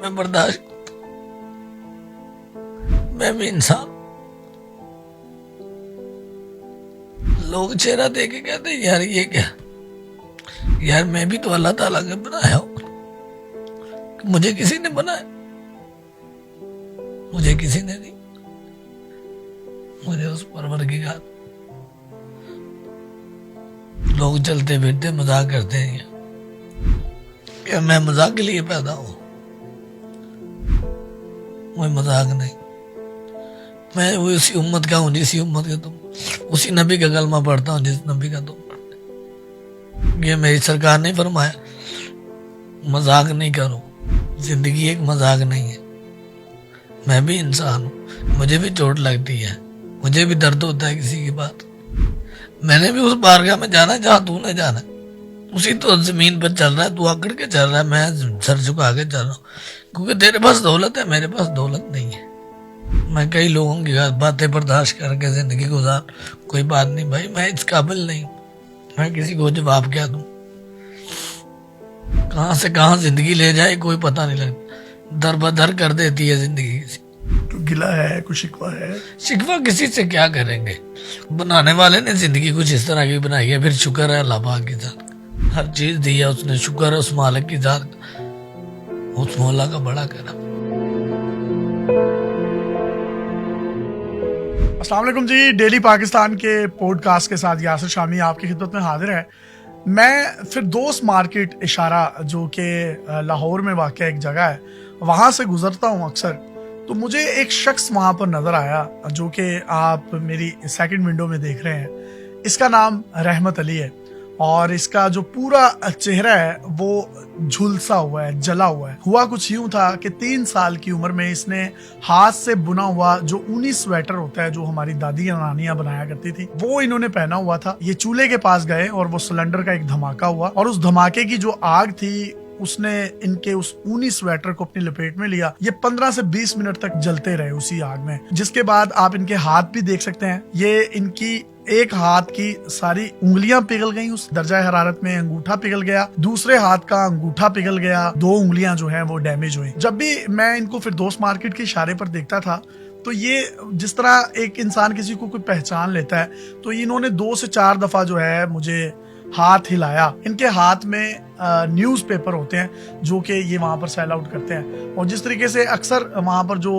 میں برداشت کرتا ہوں، میں بھی انسان. لوگ چہرہ دیکھ کے کہتے ہیں یار یہ کیا، یار میں بھی تو اللہ تعالیٰ کا بنایا ہوں. مجھے کسی نے بنایا؟ مجھے کسی نے نہیں، مجھے اس پروردگار. لوگ چلتے پھرتے مذاق کرتے ہیں کہ میں مذاق کے لیے پیدا ہوں. کوئی مذاق نہیں. میں وہ اسی امت کا ہوں جسی امت کا تم، اسی نبی کا کلمہ پڑھتا ہوں جس نبی کا تم پڑھتے. یہ میری سرکار نے فرمایا مذاق نہیں کرو، زندگی ایک مذاق نہیں ہے. میں بھی انسان ہوں، مجھے بھی چوٹ لگتی ہے، مجھے بھی درد ہوتا ہے کسی کی بات. میں نے بھی اس بارگاہ میں جانا ہے جہاں تو نے جانا ہے. اسی تو زمین پر چل رہا ہے، تو آکڑ کے چل رہا ہے، میں سر جھکا کے چل رہا ہوں. کیونکہ تیرے پاس دولت ہے، میرے پاس دولت نہیں ہے. میں کئی لوگوں کی باتیں برداشت کر کے زندگی گزار، کوئی بات نہیں بھائی، میں اس قابل نہیں ہوں. میں کسی کو جواب کیا دوں؟ کہاں سے کہاں زندگی لے جائے کوئی پتہ نہیں لگتا. در بدر کر دیتی ہے زندگی. کوئی گلہ ہے، کوئی شکوہ ہے؟ شکوہ کسی سے کیا کریں گے؟ بنانے والے نے زندگی کچھ اس طرح کی بنائی ہے. پھر شکر ہے اللہ پاک کی ذات، ہر چیز دی ہے اس نے. شکر ہے اس مالک کی ذات، اس مولا کا بڑا کرم. السلام علیکم جی. ڈیلی پاکستان کے پوڈ کاسٹ کے ساتھ یاسر شامی آپ کی خدمت میں حاضر ہے. میں فردوس مارکیٹ اشارہ جو کہ لاہور میں واقع ایک جگہ ہے، وہاں سے گزرتا ہوں اکثر. تو مجھے ایک شخص وہاں پر نظر آیا جو کہ آپ میری سیکنڈ ونڈو میں دیکھ رہے ہیں. اس کا نام رحمت علی ہے، اور اس کا جو پورا چہرہ ہے وہ جھلسا ہوا ہے، جلا ہوا ہے. ہوا کچھ یوں تھا کہ 3 سال کی عمر میں اس نے ہاتھ سے بنا ہوا جو اونی سویٹر ہوتا ہے جو ہماری دادیاں نانیاں بنایا کرتی تھی، وہ انہوں نے پہنا ہوا تھا. یہ چولہے کے پاس گئے اور وہ سلنڈر کا ایک دھماکہ ہوا، اور اس دھماکے کی جو آگ تھی اس نے ان کے اس اونی سویٹر کو اپنی لپیٹ میں لیا. یہ 15 سے 20 منٹ تک جلتے رہے اسی آگ میں، جس کے بعد آپ ان کے ہاتھ بھی دیکھ سکتے ہیں. یہ ان کی ایک ہاتھ کی ساری انگلیاں پگھل گئیں اس درجہ حرارت میں. انگوٹھا پگھل گیا، دوسرے ہاتھ کا انگوٹھا پگھل گیا، 2 انگلیاں جو ہیں وہ ڈیمیج ہوئی. جب بھی میں ان کو فردوس مارکیٹ کے اشارے پر دیکھتا تھا تو یہ جس طرح ایک انسان کسی کو کوئی پہچان لیتا ہے، تو انہوں نے 2 سے 4 دفعہ جو ہے مجھے ہاتھ ہلایا. ان کے ہاتھ میں نیوز پیپر ہوتے ہیں جو کہ یہ وہاں پر سیل آؤٹ کرتے ہیں، اور جس طریقے سے اکثر وہاں پر جو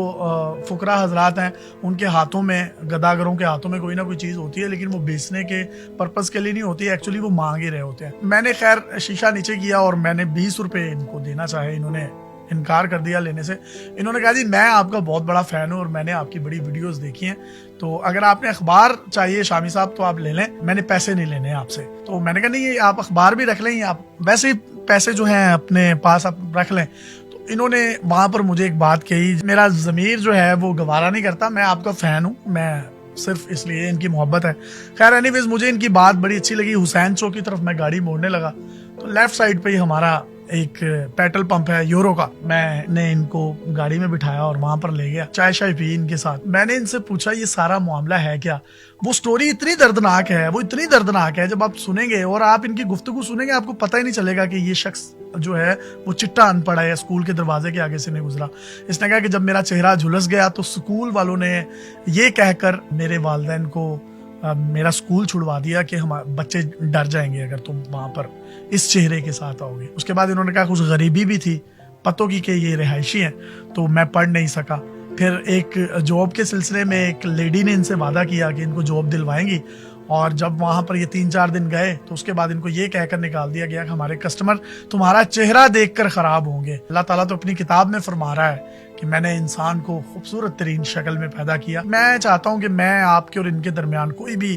فقراء حضرات ہیں ان کے ہاتھوں میں، گداگروں کے ہاتھوں میں کوئی نہ کوئی چیز ہوتی ہے، لیکن وہ بیچنے کے پرپز کے لیے نہیں ہوتی ہے، ایکچولی وہ مانگ ہی رہے ہوتے ہیں. میں نے خیر شیشہ نیچے کیا اور میں نے 20 روپے ان کو دینا چاہے، انہوں نے انکار کر دیا لینے سے. انہوں نے کہا جی میں آپ کا بہت بڑا فین ہوں اور میں نے آپ کی بڑی ویڈیوز دیکھی ہیں، تو اگر آپ نے اخبار چاہیے شامی صاحب تو آپ لے لیں، میں نے پیسے نہیں لینے آپ سے. تو میں نے کہا نہیں، یہ آپ اخبار بھی رکھ لیں، آپ ویسے ہی پیسے جو ہیں اپنے پاس آپ رکھ لیں. تو انہوں نے وہاں پر مجھے ایک بات کہی، میرا ضمیر جو ہے وہ گوارا نہیں کرتا، میں آپ کا فین ہوں، میں صرف اس لیے ان کی محبت ہے. خیر اینی ویز مجھے ان کی بات بڑی اچھی لگی. حسین چوک کی طرف میں گاڑی موڑنے لگا تو لیفٹ سائڈ پہ ہی ہمارا ایک پیٹرول پمپ ہے یورو کا. میں نے ان کو گاڑی میں بٹھایا اور وہاں پر لے گیا، چائے شائے پی ان کے ساتھ. میں نے ان سے پوچھا یہ سارا معاملہ ہے کیا؟ وہ سٹوری اتنی دردناک ہے، وہ اتنی دردناک ہے، جب آپ سنیں گے اور آپ ان کی گفتگو سنیں گے آپ کو پتہ ہی نہیں چلے گا کہ یہ شخص جو ہے وہ چٹا ان پڑھ ہے یا اسکول کے دروازے کے آگے سے نہیں گزرا. اس نے کہا کہ جب میرا چہرہ جھلس گیا تو اسکول والوں نے یہ کہہ کر میرے والدین کو میرا اسکول چھڑوا دیا کہ ہم بچے ڈر جائیں گے اگر تم وہاں پر اس چہرے کے ساتھ آؤ گے. اس کے بعد انہوں نے کہا کچھ غریبی بھی تھی پتوں کی کہ یہ رہائشی ہیں، تو میں پڑھ نہیں سکا. پھر ایک جاب کے سلسلے میں ایک لیڈی نے ان سے وعدہ کیا کہ ان کو جاب دلوائیں گی، اور جب وہاں پر یہ 3-4 دن گئے تو اس کے بعد ان کو یہ کہہ کر نکال دیا گیا کہ ہمارے کسٹمر تمہارا چہرہ دیکھ کر خراب ہوں گے. اللہ تعالیٰ تو اپنی کتاب میں فرما رہا ہے کہ میں نے انسان کو خوبصورت ترین شکل میں پیدا کیا. میں چاہتا ہوں کہ میں آپ کے اور ان کے درمیان کوئی بھی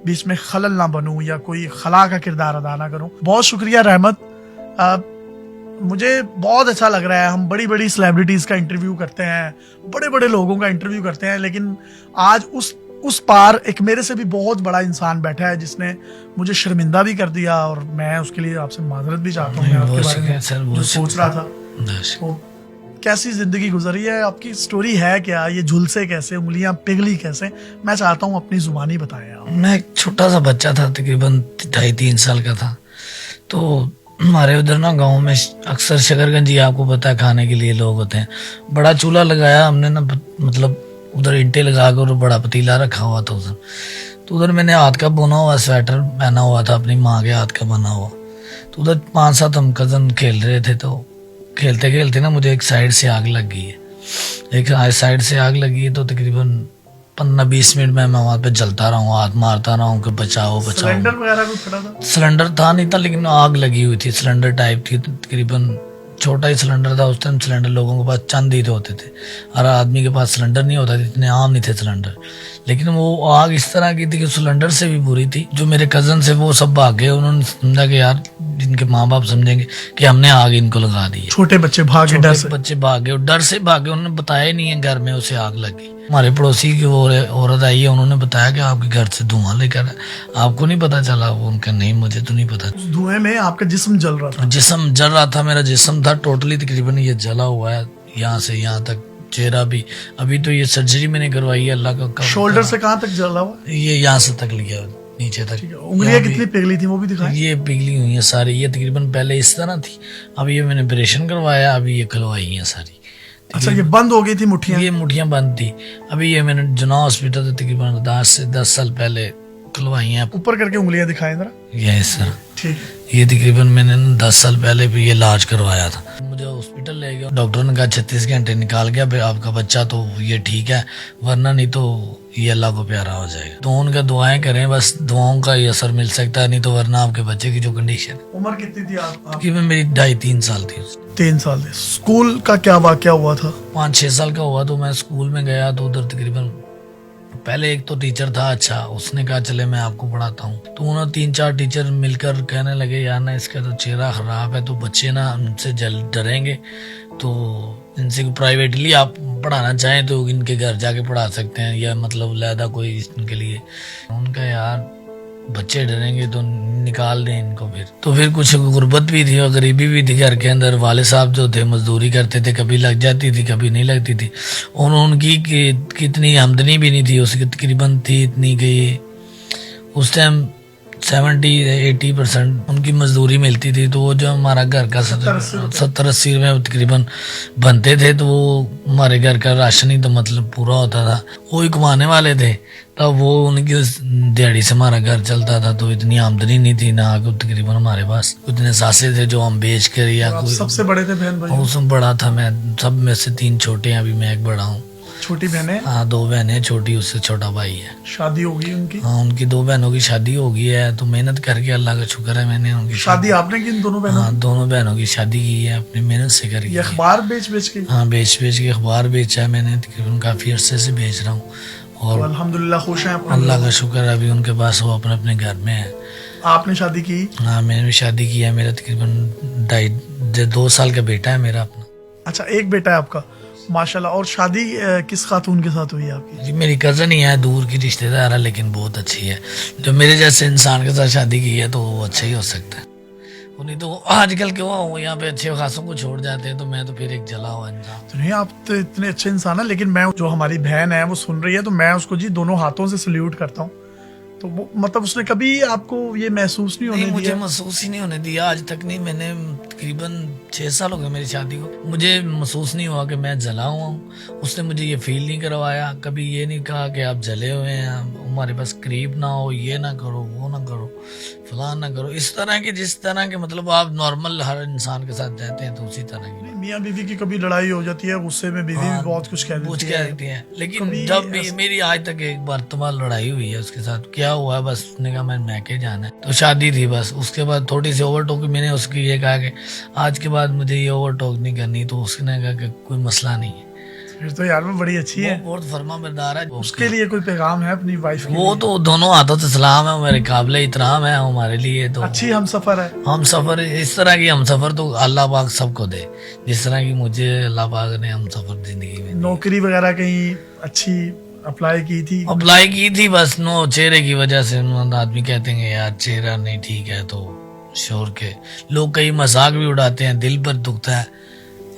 بیچ میں خلل نہ بنوں یا کوئی خلا کا کردار ادا نہ کروں. بہت شکریہ رحمت، مجھے بہت اچھا لگ رہا ہے. ہم بڑی بڑی سیلیبریٹیز کا انٹرویو کرتے ہیں، بڑے بڑے لوگوں کا انٹرویو کرتے ہیں، لیکن آج اس پار ایک میرے سے بھی بہت بڑا انسان بیٹھا ہے جس نے مجھے شرمندہ بھی کر دیا، اور میں اس کے لیے آپ سے معذرت بھی چاہتا ہوں. آپ کے بارے میں جو سوچ رہا تھا. تو کیسی زندگی گزری ہے آپ کی؟ سٹوری ہے کیا؟ یہ جھلسے کیسے، انگلیاں پگھلی کیسے؟ میں چاہتا ہوں اپنی زبانی بتائیں آپ. میں ایک چھوٹا سا بچہ تھا، تقریباً 2.5-3 سال کا تھا. تو ہمارے ادھر نا گاؤں میں اکثر شکرگنجی آپ کو پتا ہے کھانے کے لیے لوگ ہوتے ہیں. بڑا چولہا لگایا ہم نے نا, مطلب ادھر اینٹیں لگا کر بڑا پتیلا رکھا ہوا تھا ادھر. تو ادھر میں نے ہاتھ کا بنا ہوا سویٹر پہنا ہوا تھا اپنی ماں کے ہاتھ کا بنا ہوا. تو ادھر 5-7 ہم کزن کھیل رہے تھے. تو کھیلتے کھیلتے نا مجھے ایک سائڈ سے آگ لگ گئی ہے. ایک سائڈ سے آگ لگی ہے تو تقریباً 15-20 منٹ میں وہاں پہ جلتا رہا ہوں, ہاتھ مارتا رہا ہوں کہ بچاؤ بچاؤ. سلنڈر وغیرہ کچھ کھڑا تھا؟ سلنڈر تھا نہیں تھا, لیکن آگ لگی ہوئی تھی. سلنڈر ٹائپ تھی, تقریباً چھوٹا ہی سلنڈر تھا. اس ٹائم سلنڈر لوگوں کے پاس چند ہی ہوتے تھے, ہر آدمی کے پاس سلنڈر نہیں ہوتا تھا, اتنے عام نہیں تھے سلنڈر. لیکن وہ آگ اس طرح کی تھی کہ سلنڈر سے بھی بری تھی. جو میرے کزن سے وہ سب بھاگ گئے. انہوں نے سمجھا کہ یار جن کے ماں باپ سمجھیں گے کہ ہم نے آگ ان کو لگا دی ہے. چھوٹے بچے بھاگے ڈر سے, بچے بھاگے, اور ڈر سے بھاگے. انہوں نے بتایا ہی نہیں ہے گھر میں اسے آگ لگی. ہمارے پڑوسی کی وہ عورت آئی ہے, انہوں نے بتایا کہ آپ کے گھر سے دھواں لے کر آپ کو نہیں پتا چلا. وہ ان کا نہیں, مجھے تو نہیں پتا. اس دھوئیں میں آپ کا جسم جل رہا تھا؟ جسم جل رہا تھا, میرا جسم تھا ٹوٹلی تقریباً یہ جلا ہوا ہے یہاں سے یہاں تک. چہرہ بھی ابھی تو یہ سرجری میں نے کروائی ہے, اللہ کا. شولڈر سے کہاں تک جلا ہوا؟ یہ یہاں سے تک لیا نیچے تک. انگلیاں کتنی پگھلی تھی وہ بھی دکھائیں. یہ پگھلی ہوئی ہیں ساری. یہ تقریباً پہلے اس طرح تھی, اب یہ میں نے آپریشن کروایا, ابھی یہ کھلوائی ہیں ساری. اچھا, یہ بند ہو گئی تھی مٹھیاں؟ یہ مٹھیاں بند تھی. ابھی یہ میں نے جناح ہاسپٹل سے تقریباً 10 سال پہلے کھلوائی ہیں. اوپر کر کے انگلیاں دکھائیں ذرا. یہ اس طرح. ٹھیک. یہ تقریباً میں نے 10 سال پہلے بھی یہ علاج کروایا تھا. مجھے ہاسپٹل لے گیا, ڈاکٹر نے کہا 36 گھنٹے نکال گیا آپ کا بچہ تو یہ ٹھیک ہے, ورنہ نہیں تو یہ اللہ کو پیارا ہو جائے گا. تو ان کا دعائیں کریں, بس دعاؤں کا یہ اثر مل سکتا ہے, نہیں تو ورنہ آپ کے بچے کی جو کنڈیشن. عمر کتنی تھی آپ کی؟ میری 2.5-3 سال تھی. 3 سال تھی. اسکول کا کیا واقعہ ہوا تھا؟ 5-6 سال کا ہوا تو میں اسکول میں گیا. تو ادھر تقریباً پہلے ایک تو ٹیچر تھا اچھا, اس نے کہا چلے میں آپ کو پڑھاتا ہوں. تو انہوں 3-4 ٹیچر مل کر کہنے لگے یار نا اس کا تو چہرہ خراب ہے, تو بچے نا ان سے ڈریں گے, تو ان سے پرائیویٹلی آپ پڑھانا چاہیں تو ان کے گھر جا کے پڑھا سکتے ہیں, یا مطلب علیحدہ کوئی ان کے لیے. ان کا یار بچے ڈریں گے تو نکال دیں ان کو. تو پھر کچھ غربت بھی تھی اور غریبی بھی تھی گھر کے اندر. والد صاحب جو تھے مزدوری کرتے تھے, کبھی لگ جاتی تھی کبھی نہیں لگتی تھی. ان کی کتنی آمدنی بھی نہیں تھی, اس کی تقریباً تھی اتنی کہ اس ٹائم 70-80% ان کی مزدوری ملتی تھی. تو وہ جو ہمارا گھر کا 70-80 روپے تقریباً بنتے تھے, تو وہ ہمارے گھر کا راشن ہی تو مطلب پورا ہوتا تھا. وہی کمانے والے تھے, تب وہ ان کی دیہڑی سے ہمارا گھر چلتا تھا. تو اتنی آمدنی نہیں تھی نا, تقریباً ہمارے پاس اتنے ساسے تھے جو ہم بیچ کر یا کوئی. سب سے بڑے تھے بہن بھائی؟ اس میں بڑا تھا میں, سب میں سے 3 چھوٹے ہیں, ابھی میں ایک بڑا ہوں. چھوٹی بہنیں؟ ہاں 2 بہنیں, چھوٹی اس سے چھوٹا بھائی ہے. شادی ہو گئی ان کی؟ ہاں ان کی 2 بہنوں کی شادی ہو گئی ہے. تو محنت کر کے اللہ کا شکر ہے میں نے ان کی شادی آپ نے کی ان دونوں بہنوں؟ ہاں دونوں بہنوں کی شادی کی ہے, اپنی محنت سے کر کے. اخبار بیچ کے؟ ہاں بیچ کے اخبار بیچا ہے میں نے, تقریباً کافی عرصے سے بیچ رہا ہوں. اور الحمدللہ خوش ہیں اللہ کا شکر ہے, ابھی ان کے پاس وہ اپنے گھر میں ہے. آپ نے شادی کی؟ ہاں میں نے بھی شادی کی ہے. میرا تقریباً 2 سال کا بیٹا ہے میرا اپنا. اچھا, ایک بیٹا ہے آپ کا, ماشاءاللہ. اور شادی کس خاتون کے ساتھ ہوئی ہے آپ کی؟ جی میری کزن ہی ہے, دور کی رشتہ دار ہے, لیکن بہت اچھی ہے. جو میرے جیسے انسان کے ساتھ شادی کی ہے تو وہ اچھا ہی ہو سکتا ہے. نہیں تو آج کل کیوں یہاں پہ اچھے خاصوں کو چھوڑ جاتے ہیں, تو میں تو پھر ایک جلا ہوا انسان. تو نہیں, آپ تو اتنے اچھے انسان ہیں, لیکن میں جو ہماری بہن ہے وہ سن رہی ہے, تو میں اس کو جی دونوں ہاتھوں سے سلیوٹ کرتا ہوں. تو وہ مطلب اس نے کبھی آپ کو یہ محسوس نہیں ہونے دیا؟ مجھے محسوس ہی نہیں ہونے دیا آج تک نہیں. میں نے تقریباً 6 سال ہو گئے میری شادی کو, مجھے محسوس نہیں ہوا کہ میں جلا ہوا ہوں. اس نے مجھے یہ فیل نہیں کروایا, کبھی یہ نہیں کہا کہ آپ جلے ہوئے ہیں, ہمارے پاس قریب نہ ہو, یہ نہ کرو, وہ نہ کرو, فلاں نہ کرو. اس طرح کے جس طرح کے مطلب آپ نارمل ہر انسان کے ساتھ رہتے ہیں تو اسی طرح کی. میاں بیوی کی کبھی لڑائی ہو جاتی ہے, غصے میں بیوی بھی بہت کچھ کہہ دیتی ہے, لیکن جب بھی میری آج تک ایک مرتبہ لڑائی ہوئی ہے اس کے ساتھ. کیا ہوا ہے, بس اس نے کہا میں میکے جانا ہے, تو شادی تھی بس. اس کے بعد تھوڑی سی اوور ٹوک, میں نے اس کی یہ کہا کہ آج کے بعد مجھے یہ اوور ٹوک نہیں کرنی, تو اس نے کہا کہ کوئی مسئلہ نہیں ہے. پھر تو یار میں بڑی اچھی ہے, بہت فرما بردار ہے. اس کے لیے کوئی پیغام ہے اپنی وائف کے؟ وہ تو دونوں ہاتھوں سے سلام ہے, میرے قابل احترام ہے ہمارے لیے. تو اچھی ہم سفر ہے. ہم سفر اس طرح کی ہم سفر تو اللہ پاک سب کو دے, جس طرح کی مجھے اللہ پاک نے ہم سفر زندگی میں. نوکری وغیرہ کہیں اچھی اپلائی کی تھی؟ اپلائی کی تھی, بس چہرے کی وجہ سے آدمی کہتے ہیں یار چہرہ نہیں ٹھیک ہے, تو شور کے لوگ کئی مذاق بھی اڑاتے ہیں, دل پر دکھتا ہے.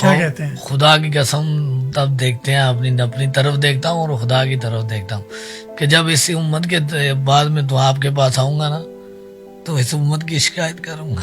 کیا کہتے ہیں؟ خدا کی قسم تب دیکھتے ہیں, اپنی طرف دیکھتا ہوں اور خدا کی طرف دیکھتا ہوں کہ جب اس امت کے بعد میں تو آپ کے پاس آؤں گا نا, تو اس امت کی شکایت کروں گا.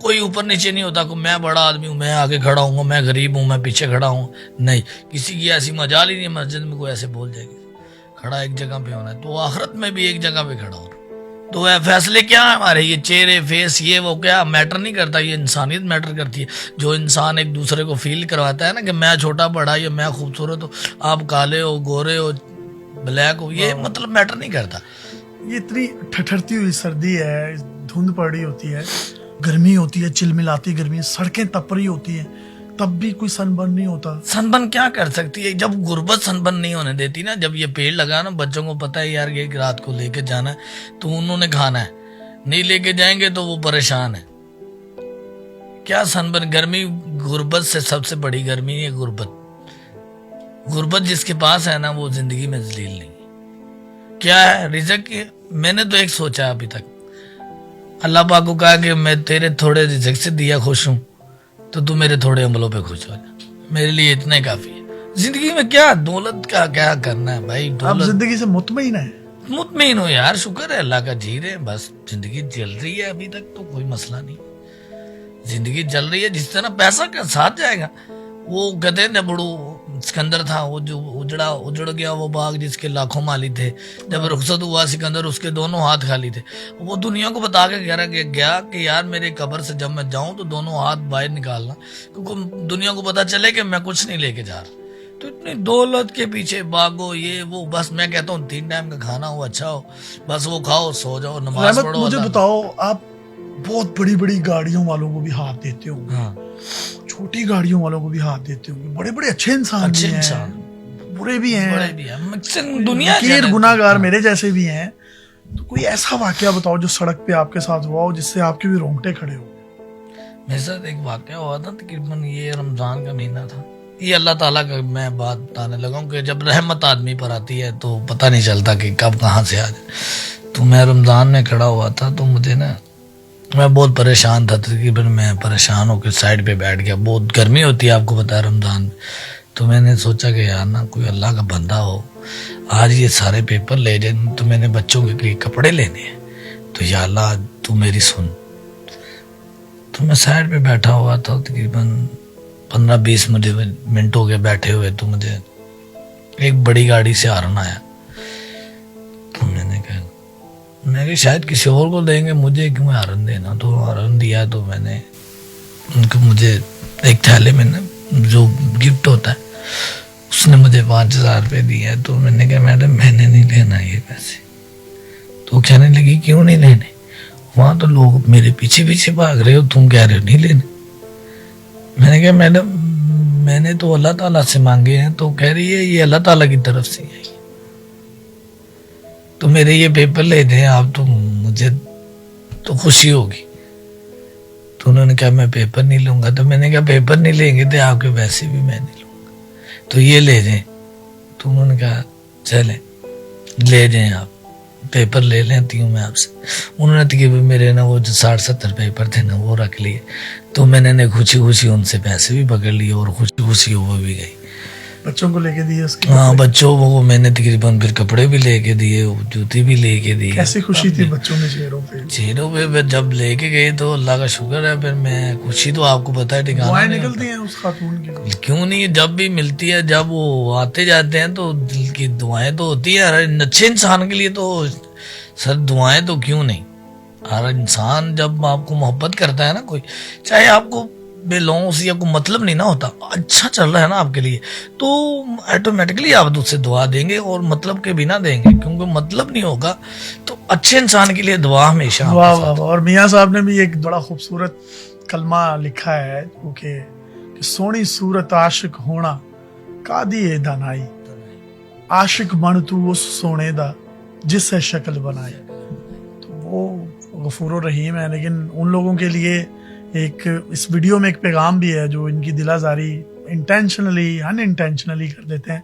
کوئی اوپر نیچے نہیں ہوتا کہ میں بڑا آدمی ہوں میں آگے کھڑا ہوں میں غریب ہوں میں پیچھے کھڑا ہوں. نہیں, کسی کی ایسی مجال ہی نہیں مسجد میں کوئی ایسے بول جائے گی. کھڑا ایک جگہ پہ ہونا ہے, تو آخرت میں بھی ایک جگہ پہ کھڑا ہونا. تو فیصلے کیا ہیں ہمارے, یہ چہرے فیس یہ وہ کیا میٹر نہیں کرتا, یہ انسانیت میٹر کرتی ہے. جو انسان ایک دوسرے کو فیل کرواتا ہے نا کہ میں چھوٹا بڑا یا میں خوبصورت ہوں, آپ کالے ہو گورے ہو بلیک ہو, یہ مطلب میٹر نہیں کرتا. یہ اتنی ٹھٹھرتی ہوئی سردی ہے, دھند پڑی ہوتی ہے, گرمی ہوتی ہے, چل ملاتی گرمی, سڑکیں تپری ہوتی ہیں, تب بھی کوئی سن برن نہیں ہوتا. سن برن کیا کر سکتی ہے جب غربت سن برن نہیں ہونے دیتی نا. جب یہ پیڑ لگا نا, بچوں کو پتہ ہے یار یہ رات کو لے کے جانا ہے تو انہوں نے کھانا ہے, نہیں لے کے جائیں گے تو وہ پریشان ہے. کیا سن برن, گرمی غربت سے سب سے بڑی گرمی ہے غربت. غربت جس کے پاس ہے نا وہ زندگی میں ذلیل نہیں. کیا ہے رزق, میں نے تو ایک سوچا ابھی تک, اللہ پاک کو کہا کہ میں تیرے تھوڑے رزق سے دیا خوش ہوں تو تو میرے تھوڑے عملوں پہ خوش ہو جا, میرے لیے اتنا ہی کافی ہے. زندگی میں کیا دولت کا کیا کرنا ہے بھائی, آپ زندگی سے مطمئن ہیں؟ مطمئن ہو یار, شکر ہے اللہ کا, جی رہے بس, زندگی چل رہی ہے ابھی تک تو کوئی مسئلہ نہیں. زندگی چل رہی ہے, جس طرح پیسہ کا ساتھ جائے گا. وہ کہتے ہیں بڑو سکندر تھا, وہ جو اجڑ گیا وہ باغ جس کے لاکھوں مالی تھے, جب رخصت ہوا سکندر اس کے دونوں ہاتھ خالی تھے. وہ دنیا کو بتا کے گیا کہ یار میرے قبر سے جب میں جاؤں تو دونوں ہاتھ باہر نکالنا, کیونکہ دنیا کو پتا چلے کہ میں کچھ نہیں لے کے جا رہا. تو اتنی دولت کے پیچھے بھاگو یہ وہ, بس میں کہتا ہوں 3 ٹائم کا کھانا ہو اچھا ہو, بس وہ کھاؤ سو جاؤ نماز پڑھو. مجھے بتاؤ, آپ بہت بڑی بڑی گاڑیوں والوں کو بھی ہاتھ دیتے ہو, ہاں چھوٹی گاڑیوں والوں کو بھی ہاتھ دیتے ہو, بڑے بڑے اچھے انسان بھی ہیں, برے بھی ہیں, دنیا گناہ گار میرے جیسے بھی ہیں. تو کوئی ایسا واقعہ بتاؤ جو سڑک پہ آپ کے ساتھ ہوا ہو جس سے آپ کے بھی رونگٹے کھڑے ہو. میرے ساتھ ایک واقعہ ہوا تھا, تقریباً یہ رمضان کا مہینہ تھا. یہ اللہ تعالیٰ کا میں بات بتانے لگا ہوں کہ جب رحمت آدمی پر آتی ہے تو پتہ نہیں چلتا کہ کب کہاں سے آ جائے. تو میں رمضان میں کھڑا ہوا تھا, تو مجھے نا میں بہت پریشان تھا. تقریباً میں پریشان ہو کے سائڈ پہ بیٹھ گیا. بہت گرمی ہوتی ہے آپ کو پتا ہے رمضان میں. تو میں نے سوچا کہ یار نا کوئی اللہ کا بندہ ہو, آج یہ سارے پیپر لے جائیں تو میں نے بچوں کے کپڑے لینے ہیں, تو یا اللہ تو میری سن. تو میں سائڈ پہ بیٹھا ہوا تھا, تقریباً 15-20 منٹ ہو گئے بیٹھے ہوئے. تو مجھے ایک بڑی گاڑی سے ہارن آیا. تو میں نے کہا شاید کسی اور کو دیں گے, مجھے کیوں ہارن دینا. تو ہارن دیا تو میں نے ان کو, مجھے ایک تھیلے میں نا جو گفٹ ہوتا ہے اس نے مجھے 5,000 روپے دیا. تو میں نے کہا میڈم میں نے نہیں لینا یہ پیسے. تو کہنے لگی کیوں نہیں لینے, وہاں تو لوگ میرے پیچھے پیچھے بھاگ رہے ہو, تم کہہ رہے ہو نہیں لینے. میں نے کہا میڈم میں نے تو اللہ تعالیٰ سے مانگے ہیں. تو کہہ رہی ہے یہ اللہ تعالیٰ کی طرف سے ہے, تو میرے یہ پیپر لے دیں آپ, تو مجھے تو خوشی ہوگی. تو انہوں نے کہا میں پیپر نہیں لوں گا. تو میں نے کہا پیپر نہیں لیں گے تو آپ کے پیسے بھی میں نہیں لوں گا, تو یہ لے جائیں. تو انہوں نے کہا چلیں لے جائیں, آپ پیپر لے لیتی ہوں میں آپ سے. انہوں نے تقریباً میرے نا وہ جو 60-70 پیپر تھے نا وہ رکھ لیے. تو میں نے خوشی خوشی ان سے پیسے بھی پکڑ لیے اور خوشی خوشی وہ بھی گئی. بچوں کو لے کے دیے اس کے, ہاں بچوں کو میں نے تقریباً پھر کپڑے بھی لے کے دیے, جوتی بھی لے کے دی. کیسی خوشی تھی بچوں میں چہروں پہ جب لے کے گئے تو اللہ کا شکر ہے. پھر میں خوشی تو آپ کو پتا ہے ٹھکانا نہیں نکلتی ہیں اس خاتون کی, کیوں نہیں, جب بھی ملتی ہے جب وہ آتے جاتے ہیں تو دل کی دعائیں تو ہوتی ہے ہر اچھے انسان کے لیے. تو سر دعائیں تو کیوں نہیں, ہر انسان جب آپ کو محبت کرتا ہے نا کوئی, چاہے آپ کو بے لونس یا کوئی مطلب نہیں نہ ہوتا, اچھا چل رہا ہے نا آپ کے لیے, تو ایٹومیٹکلی آپ اس سے دعا دیں گے اور مطلب کے بنا دیں گے, کیونکہ مطلب نہیں ہوگا. تو اچھے انسان کے لیے دعا ہمیشہ. واہ واہ. اور میاں صاحب نے بھی ایک بڑا خوبصورت کلمہ لکھا ہے کہ سونی صورت عاشق ہونا کادی ہے دانائی, عاشق بن تو اس سونے دا جس سے شکل بنائی. تو وہ غفور الرحیم ہے, لیکن ان لوگوں کے لیے ایک اس ویڈیو میں ایک پیغام بھی ہے جو ان کی دل آزاری انٹینشنلی ان انٹینشنلی کر دیتے ہیں.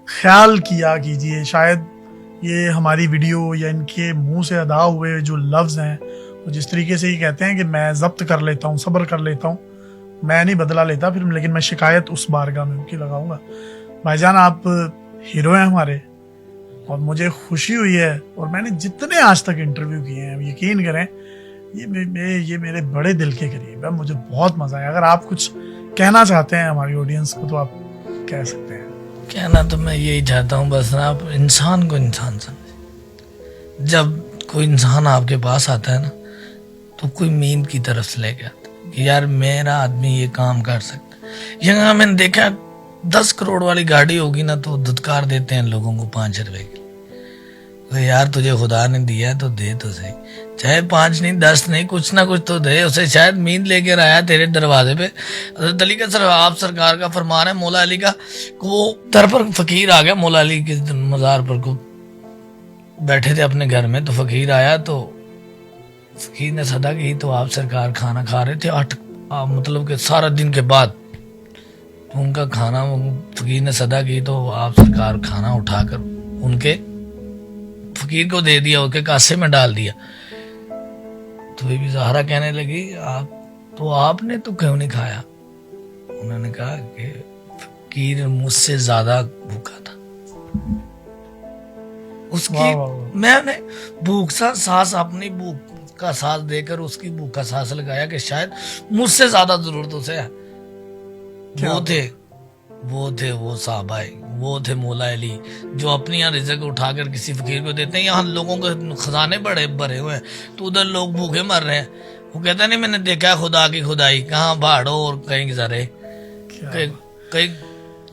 خیال کیا کیجئے, شاید یہ ہماری ویڈیو یا ان کے منہ سے ادا ہوئے جو لفظ ہیں وہ جس طریقے سے یہ کہتے ہیں کہ میں ضبط کر لیتا ہوں, صبر کر لیتا ہوں, میں نہیں بدلا لیتا پھر, لیکن میں شکایت اس بارگاہ میں ان کی لگاؤں گا. بھائی جان آپ ہیرو ہیں ہمارے, اور مجھے خوشی ہوئی ہے, اور میں نے جتنے آج تک انٹرویو کیے ہیں یقین کریں یہ میرے بڑے دل کے قریب ہے, مجھے بہت مزہ آیا. اگر آپ کچھ کہنا چاہتے ہیں ہماری آڈینس کو تو آپ کہہ سکتے ہیں. کہنا تو میں یہی چاہتا ہوں, بس نا آپ انسان کو انسان سمجھیں. جب کوئی انسان آپ کے پاس آتا ہے نا تو کوئی امید کی طرف سے لے کے آتا ہے کہ یار میرا آدمی یہ کام کر سکتا ہے. یہاں میں نے دیکھا 10 کروڑ والی گاڑی ہوگی نا تو دھتکار دیتے ہیں لوگوں کو 5 روپے کی. تو یار تجھے خدا نے دیا ہے تو دے تو صحیح, چاہے 5 نہیں 10 نہیں, کچھ نہ کچھ تو دے. اسے شاید امید لے کے آیا تیرے دروازے پہ. حضرت علی کا آپ سرکار کا فرمان ہے, مولا علی کا, وہ در پر فقیر آ گیا مولا علی کے مزار پر, کو بیٹھے تھے اپنے گھر میں, تو فقیر آیا تو فقیر نے صدا کی تو آپ سرکار کھانا کھا رہے تھے 8 مطلب کہ سارا دن کے بعد, تو ان کا کھانا فقیر نے صدا کی تو آپ سرکار کھانا اٹھا کر ان کے فقیر کو دے دیا, اس کے کاسے میں ڈال دیا. تو بی بی زہرا کہنے لگی آپ نے تو کیوں نہیں کھایا؟ انہوں نے کہا کہ فقیر مجھ سے زیادہ بھوکا تھا. اس کی میں نے بھوک سا سانس, اپنی بھوک کا سانس دے کر اس کی بھوک کا سانس لگایا کہ شاید مجھ سے زیادہ ضرورت اسے ہے. وہ تھے وہ صحابہ, وہ تھے مولا علی جو اپنی یہاں رزق اٹھا کر کسی فقیر کو دیتے ہیں. یہاں لوگوں کے خزانے بڑے بھرے ہوئے ہیں تو ادھر لوگ بھوکے مر رہے ہیں. وہ کہتا نہیں میں نے دیکھا خدا کی خدائی, کہاں بھاڑو اور کہیں گزارے, کہیں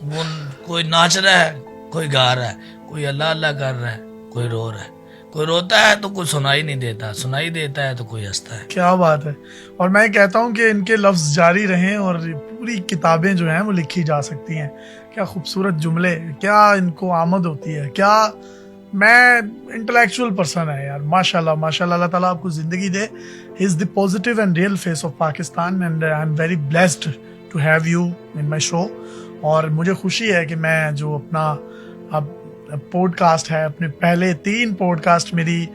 وہ کوئی ناچ رہا ہے, کوئی گا رہا ہے, کوئی اللہ اللہ کر رہا ہے, کوئی رو رہا ہے, کوئی روتا ہے تو کوئی سنائی نہیں دیتا, سنائی دیتا ہے تو کوئی ہنستا ہے. کیا بات ہے. اور میں کہتا ہوں کہ ان کے لفظ جاری رہیں اور پوری کتابیں جو ہیں وہ لکھی جا سکتی ہیں. کیا خوبصورت جملے, کیا ان کو آمد ہوتی ہے, کیا میں انٹلیکچوئل پرسن ہے یار, ماشاءاللہ ماشاءاللہ. اللہ تعالیٰ آپ کو زندگی دے. He is the positive and real face of Pakistan and I am very blessed to have you in my show. اور مجھے خوشی ہے کہ میں جو اپنا اب پوڈ کاسٹ ہے, اپنے پہلے 3 پوڈ کاسٹ, میری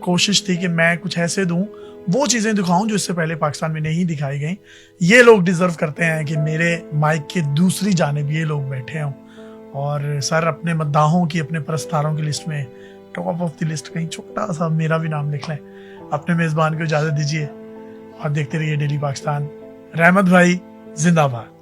کوشش تھی کہ میں کچھ ایسے دوں, وہ چیزیں دکھاؤں جو اس سے پہلے پاکستان میں نہیں دکھائی گئیں. یہ لوگ ڈیزرو کرتے ہیں کہ میرے مائک کے دوسری جانب یہ لوگ بیٹھے ہوں. اور سر اپنے مداحوں کی, اپنے پرستاروں کی لسٹ میں ٹاپ آف دی لسٹ کہیں چھوٹا سا میرا بھی نام لکھ لیں. اپنے میزبان کو اجازت دیجیے اور دیکھتے رہیے ڈیلی پاکستان. رحمت بھائی زندہ باد.